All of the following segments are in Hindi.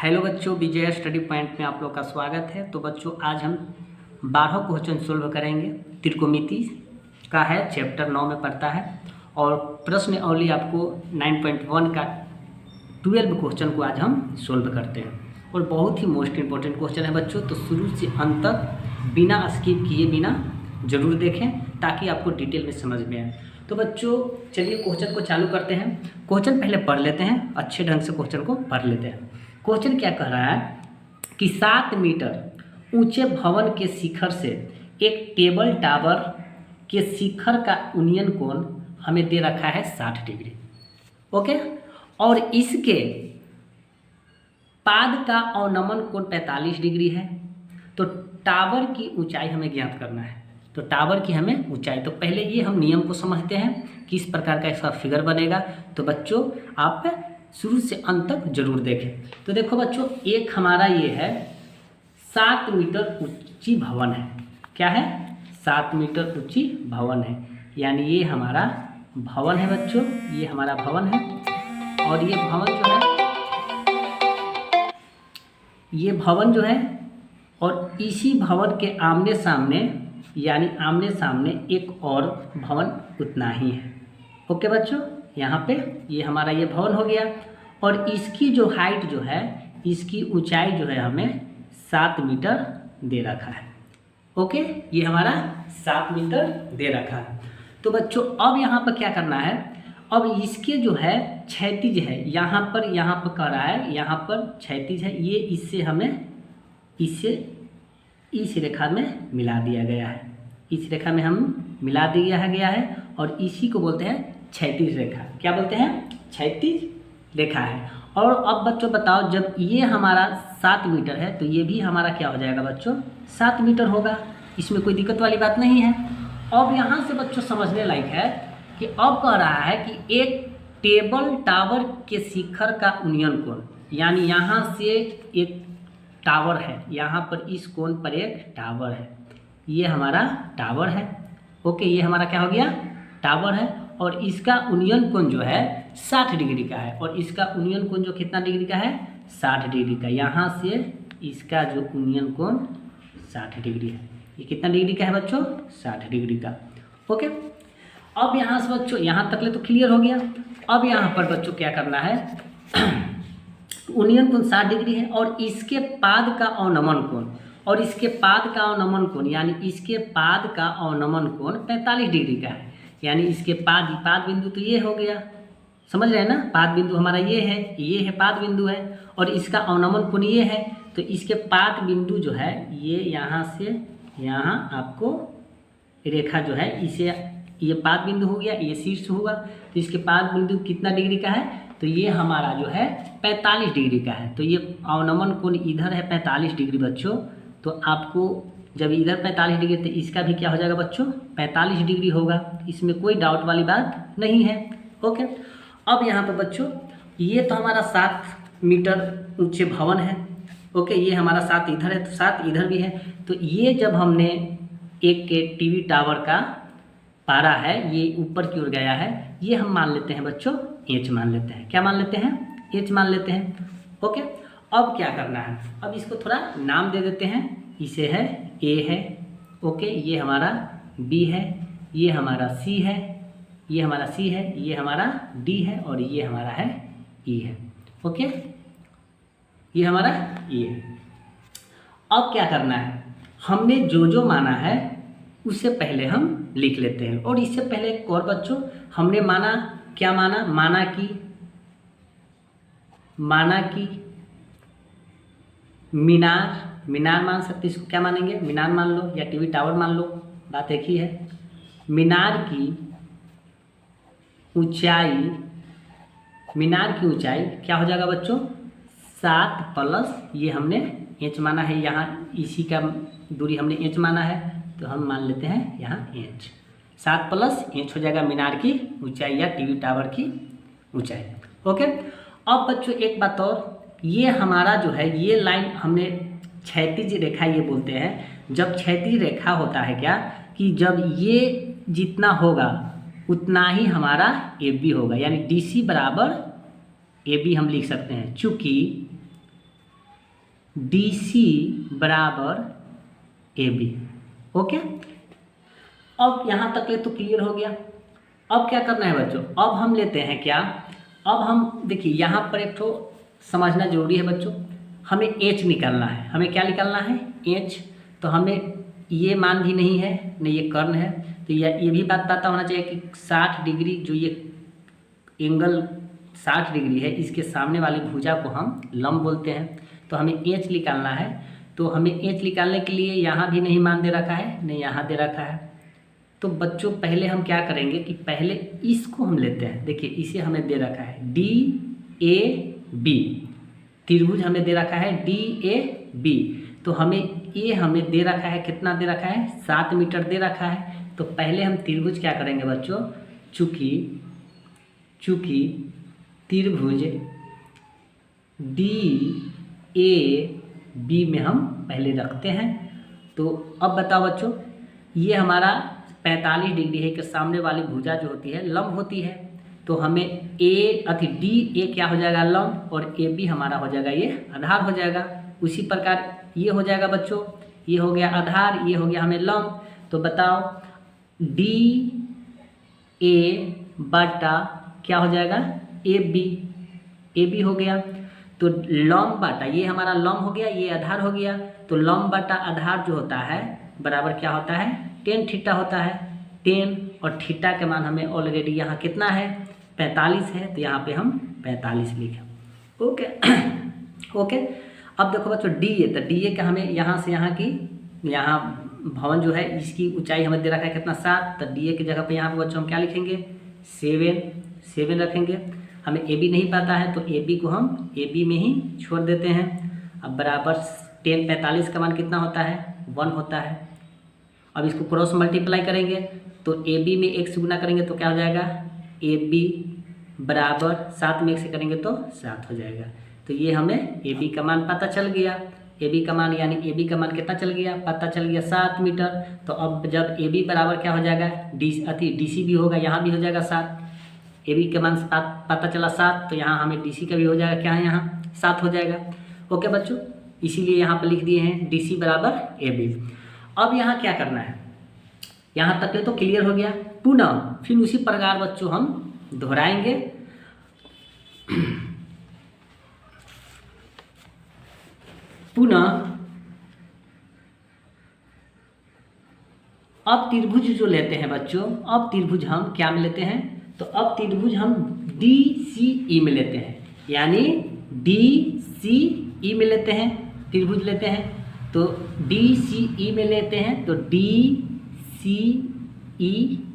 हेलो बच्चों, विजय स्टडी पॉइंट में आप लोग का स्वागत है। तो बच्चों आज हम 12 क्वेश्चन सोल्व करेंगे। त्रिकोणमिति का है, चैप्टर 9 में पढ़ता है और प्रश्न अवली आपको 9.1 का 12 क्वेश्चन को आज हम सोल्व करते हैं और बहुत ही मोस्ट इंपॉर्टेंट क्वेश्चन है बच्चों। तो शुरू से अंत तक बिना स्किप किए बिना जरूर देखें ताकि आपको डिटेल में समझ में आए। तो बच्चों चलिए क्वेश्चन को चालू करते हैं। क्वेश्चन पहले पढ़ लेते हैं, अच्छे ढंग से क्वेश्चन को पढ़ लेते हैं। क्वेश्चन क्या कह रहा है कि 7 मीटर ऊंचे भवन के शिखर से एक टेबल टावर के शिखर का यूनियन कोण हमें दे रखा है 60 डिग्री। ओके, और इसके पाद का अवनमन कोण 45 डिग्री है। तो टावर की ऊंचाई हमें ज्ञात करना है। तो टावर की हमें ऊंचाई, तो पहले ये हम नियम को समझते हैं किस प्रकार का इसका फिगर बनेगा। तो बच्चों आप शुरू से अंत तक जरूर देखें। तो देखो बच्चों, एक हमारा ये है 7 मीटर ऊंची भवन है। क्या है? 7 मीटर ऊंची भवन है, यानी ये हमारा भवन है बच्चों, ये हमारा भवन है। और ये भवन जो है और इसी भवन के आमने सामने यानी आमने सामने एक और भवन उतना ही है। ओके बच्चों, यहाँ पे ये हमारा ये भवन हो गया और इसकी जो हाइट जो है, इसकी ऊंचाई जो है हमें 7 मीटर दे रखा है। ओके, ये हमारा 7 मीटर दे रखा है। तो बच्चों अब यहाँ पर क्या करना है, अब इसके जो है क्षैतिज है, यहाँ पर कर रहा है, यहाँ पर क्षैतिज है, ये इससे हमें इस रेखा में मिला दिया गया है। इस रेखा में हम मिला दिया गया है और इसी को बोलते हैं क्षैतिज रेखा। क्या बोलते हैं? क्षैतिज रेखा है। और अब बच्चों बताओ, जब ये हमारा 7 मीटर है तो ये भी हमारा क्या हो जाएगा बच्चों? 7 मीटर होगा। इसमें कोई दिक्कत वाली बात नहीं है। अब यहाँ से बच्चों समझने लायक है कि अब कह रहा है कि एक टेबल टावर के शिखर का यूनियन कोण, यानी यहाँ से एक टावर है, यहाँ पर इस कोण पर एक टावर है, ये हमारा टावर है। ओके, ये हमारा क्या हो गया? टावर है। और इसका यूनियन कोण जो है 60 डिग्री का है और इसका यूनियन कोण जो कितना डिग्री का है? 60 डिग्री का। यहाँ से इसका जो यूनियन कोण 60 डिग्री है। ये कितना डिग्री का है बच्चों? 60 डिग्री का। ओके, अब यहाँ से बच्चों यहाँ तक ले तो क्लियर हो गया। अब यहाँ पर बच्चों क्या करना है, यूनियन कोण 60 डिग्री है और इसके पाद का अवनमन कोण, और इसके पाद का अवनमन कोण यानी इसके पाद का अवनमन कोण 45 डिग्री का है। यानी इसके पाद बिंदु तो ये हो गया, समझ रहे हैं ना? पाद बिंदु हमारा ये है पाद बिंदु है और इसका अवनमन कोण ये है। तो इसके पाद बिंदु जो है ये यहाँ से यहाँ आपको रेखा जो है, इसे ये पाद बिंदु हो गया, ये शीर्ष होगा। तो इसके पाद बिंदु कितना डिग्री का है? तो ये हमारा जो है 45 डिग्री का है। तो ये अवनमन कोण इधर है 45 डिग्री बच्चों। तो आपको जब इधर 45 डिग्री तो इसका भी क्या हो जाएगा बच्चों? 45 डिग्री होगा। इसमें कोई डाउट वाली बात नहीं है। ओके, अब यहाँ पर बच्चों ये तो हमारा 7 मीटर ऊंचे भवन है। ओके, ये हमारा 7 इधर है तो 7 इधर भी है। तो ये जब हमने एक के टीवी टावर का पारा है, ये ऊपर की ओर गया है, ये हम मान लेते हैं बच्चों एच मान लेते हैं। क्या मान लेते हैं? एच मान लेते हैं। ओके, अब क्या करना है, अब इसको थोड़ा नाम दे देते हैं। इसे है ए है, ओके, ये हमारा बी है, ये हमारा सी है, ये हमारा सी है, ये हमारा डी है और ये हमारा है ई है। ओके, ये हमारा ई है। अब क्या करना है, हमने जो माना है उससे पहले हम लिख लेते हैं। और इससे पहले एक और बच्चों हमने माना, क्या माना? माना कि मीनार मान सकते, इसको क्या मानेंगे? मीनार मान लो या टीवी टावर मान लो, बात एक ही है। मीनार की ऊंचाई क्या हो जाएगा बच्चों? 7 प्लस ये हमने एच माना है, यहाँ इसी का दूरी हमने एच माना है तो हम मान लेते हैं यहाँ एच। 7 प्लस एच हो जाएगा मीनार की ऊंचाई या टीवी टावर की ऊंचाई। ओके, अब बच्चों एक बात और, ये हमारा जो है ये लाइन हमने क्षैतिज रेखा ये बोलते हैं। जब क्षैतिज रेखा होता है क्या कि जब ये जितना होगा उतना ही हमारा ए बी होगा, यानी डी सी बराबर ए बी हम लिख सकते हैं। चूँकि DC बराबर AB। ओके, अब यहाँ तक ले तो क्लियर हो गया। अब क्या करना है बच्चों, अब हम लेते हैं क्या, अब हम देखिए यहाँ पर एक तो समझना जरूरी है बच्चों, हमें H निकालना है। हमें क्या निकालना है, H। तो हमें ये मान भी नहीं है, नहीं ये कर्ण है, तो ये भी बात पता होना चाहिए कि 60 डिग्री जो ये एंगल 60 डिग्री है, इसके सामने वाली भुजा को हम लंब बोलते हैं। तो हमें H निकालना है। तो हमें H निकालने के लिए यहाँ भी नहीं मान दे रखा है, नहीं यहाँ दे रखा है। तो बच्चों पहले हम क्या करेंगे कि पहले इसको हम लेते हैं। देखिए इसे हमें दे रखा है DAB, त्रिभुज हमें दे रखा है DAB। तो हमें ये हमें दे रखा है, कितना दे रखा है, 7 मीटर दे रखा है। तो पहले हम त्रिभुज क्या करेंगे बच्चों, चूँकि त्रिभुज DAB में हम पहले रखते हैं। तो अब बताओ बच्चों, ये हमारा 45 डिग्री है कि सामने वाली भुजा जो होती है लंब होती है। तो हमें DA क्या हो जाएगा, लंब, और AB हमारा हो जाएगा ये आधार हो जाएगा। उसी प्रकार ये हो जाएगा बच्चों, ये हो गया आधार, ये हो गया हमें लंब। तो बताओ DA बटा क्या हो जाएगा, AB हो गया। तो लंब बटा ये हमारा लंब हो गया, ये आधार हो गया। तो लंब बटा आधार जो होता है बराबर क्या होता है, tan थीटा होता है। tan और थीटा के मान हमें ऑलरेडी यहाँ कितना है, 45 है। तो यहाँ पे हम 45 लिखें। Okay okay. अब देखो बच्चों DA, तो DA का हमें यहाँ से यहाँ की, यहाँ भवन जो है इसकी ऊंचाई हमें दे रखा है कितना, 7। तो DA की जगह पे यहाँ पे बच्चों हम क्या लिखेंगे, 7 रखेंगे। हमें AB नहीं पता है तो AB को हम AB में ही छोड़ देते हैं। अब बराबर 10, 45 का मान कितना होता है, 1 होता है। अब इसको क्रॉस मल्टीप्लाई करेंगे तो AB में 1 से गुना करेंगे तो क्या हो जाएगा, AB बराबर 7 में 1 से करेंगे तो 7 हो जाएगा। तो ये हमें AB का मान पता चल गया। AB का मान यानी AB का मान कितना चल गया, पता चल गया 7 मीटर। तो अब जब AB बराबर क्या हो जाएगा, DC भी होगा, यहाँ भी हो जाएगा 7। AB का मान पता चला 7, तो यहाँ हमें DC का भी हो जाएगा, क्या है यहाँ 7 हो जाएगा। ओके बच्चों, इसीलिए यहाँ पर लिख दिए हैं DC बराबर AB। अब यहाँ क्या करना है, यहाँ तक तो क्लियर हो गया। पुनः फिर उसी प्रकार बच्चों हम दोहराएंगे। पुनः अब त्रिभुज जो लेते हैं बच्चों, अब त्रिभुज हम क्या में लेते हैं, तो अब त्रिभुज हम DCE में लेते हैं, यानी DCE में लेते हैं, त्रिभुज लेते हैं। तो DCE में लेते हैं, तो DCE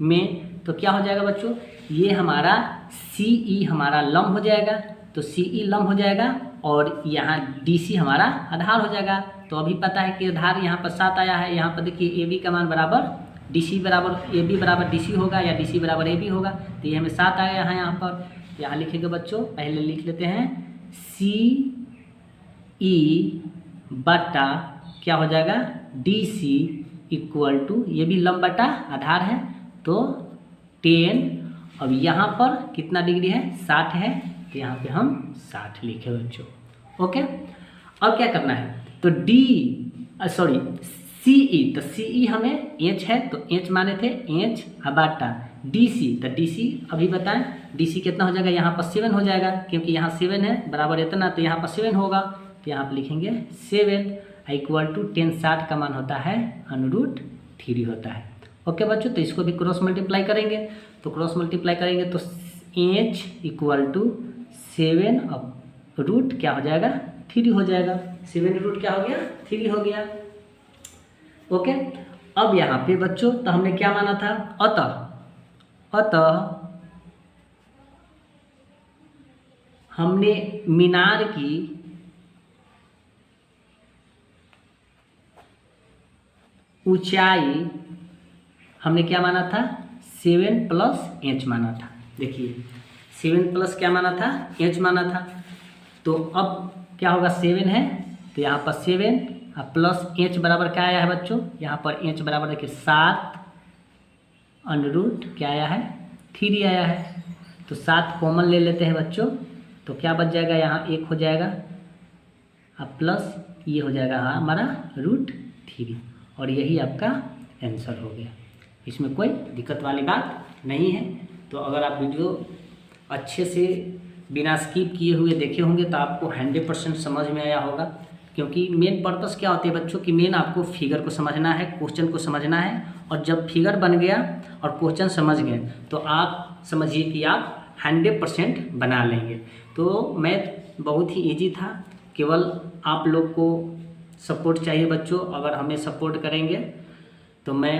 में तो क्या हो जाएगा बच्चों, ये हमारा CE हमारा लंब हो जाएगा। तो CE लंब हो जाएगा और यहाँ DC हमारा आधार हो जाएगा। तो अभी पता है कि आधार यहाँ पर 7 आया है। यहाँ पर देखिए AB का मान बराबर DC बराबर AB बराबर DC होगा या DC बराबर AB होगा। तो ये हमें 7 आया है यहाँ पर। यहाँ लिखेंगे बच्चों, पहले लिख लेते हैं CE बटा क्या हो जाएगा, DC इक्वल टू, ये भी लंब बटा आधार है तो 10। अब यहाँ पर कितना डिग्री है, 60 है, तो यहाँ पे हम 60 लिखे बच्चों। ओके, अब क्या करना है, तो CE, तो CE हमें H है तो H माने थे, H बटा DC, तो DC अभी बताएं DC कितना हो जाएगा, यहाँ पर 7 हो जाएगा, क्योंकि यहाँ 7 है बराबर इतना, तो यहाँ पर 7 होगा। तो यहाँ पर लिखेंगे 7 इक्वल टू 10, 60 का मान होता है √3 होता है। ओके बच्चों, तो इसको भी क्रॉस मल्टीप्लाई करेंगे, तो क्रॉस मल्टीप्लाई करेंगे तो H इक्वल टू 7 अब रूट क्या हो जाएगा, 3 हो जाएगा। 7 रूट क्या हो गया, 3 हो गया। ओके, अब यहाँ पे बच्चों तो हमने क्या माना था, अतः हमने मीनार की ऊंचाई हमने क्या माना था, 7 प्लस H माना था। देखिए 7 प्लस क्या माना था, H माना था। तो अब क्या होगा, 7 है तो यहाँ पर 7 प्लस H बराबर क्या आया है बच्चों, यहाँ पर H बराबर देखिए 7 √ क्या आया है, 3 आया है। तो 7 कॉमन ले लेते हैं बच्चों, तो क्या बच जाएगा, यहाँ 1 हो जाएगा, अब प्लस ये हो जाएगा हमारा √3 और यही आपका आंसर हो गया। इसमें कोई दिक्कत वाली बात नहीं है। तो अगर आप वीडियो अच्छे से बिना स्किप किए हुए देखे होंगे तो आपको 100% समझ में आया होगा, क्योंकि मेन पर्पस क्या होती है बच्चों कि मेन आपको फिगर को समझना है, क्वेश्चन को समझना है, और जब फिगर बन गया और क्वेश्चन समझ गए तो आप समझिए कि आप 100% बना लेंगे। तो मैथ बहुत ही ईजी था, केवल आप लोग को सपोर्ट चाहिए बच्चों। अगर हमें सपोर्ट करेंगे तो मैं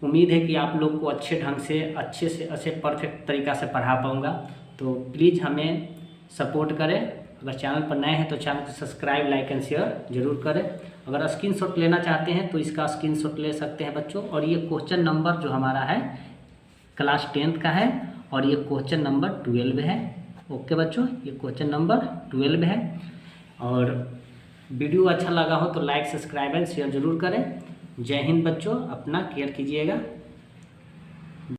उम्मीद है कि आप लोग को अच्छे ढंग से अच्छे परफेक्ट तरीक़ा से पढ़ा पाऊँगा। तो प्लीज़ हमें सपोर्ट करें। अगर चैनल पर नए हैं तो चैनल को सब्सक्राइब, लाइक एंड शेयर जरूर करें। अगर स्क्रीनशॉट लेना चाहते हैं तो इसका स्क्रीनशॉट ले सकते हैं बच्चों। और ये क्वेश्चन नंबर जो हमारा है क्लास 10th का है और ये क्वेश्चन नंबर 12 है। ओके बच्चों, ये क्वेश्चन नंबर 12 है। और वीडियो अच्छा लगा हो तो लाइक, सब्सक्राइब एंड शेयर जरूर करें। जय हिंद बच्चों, अपना केयर कीजिएगा।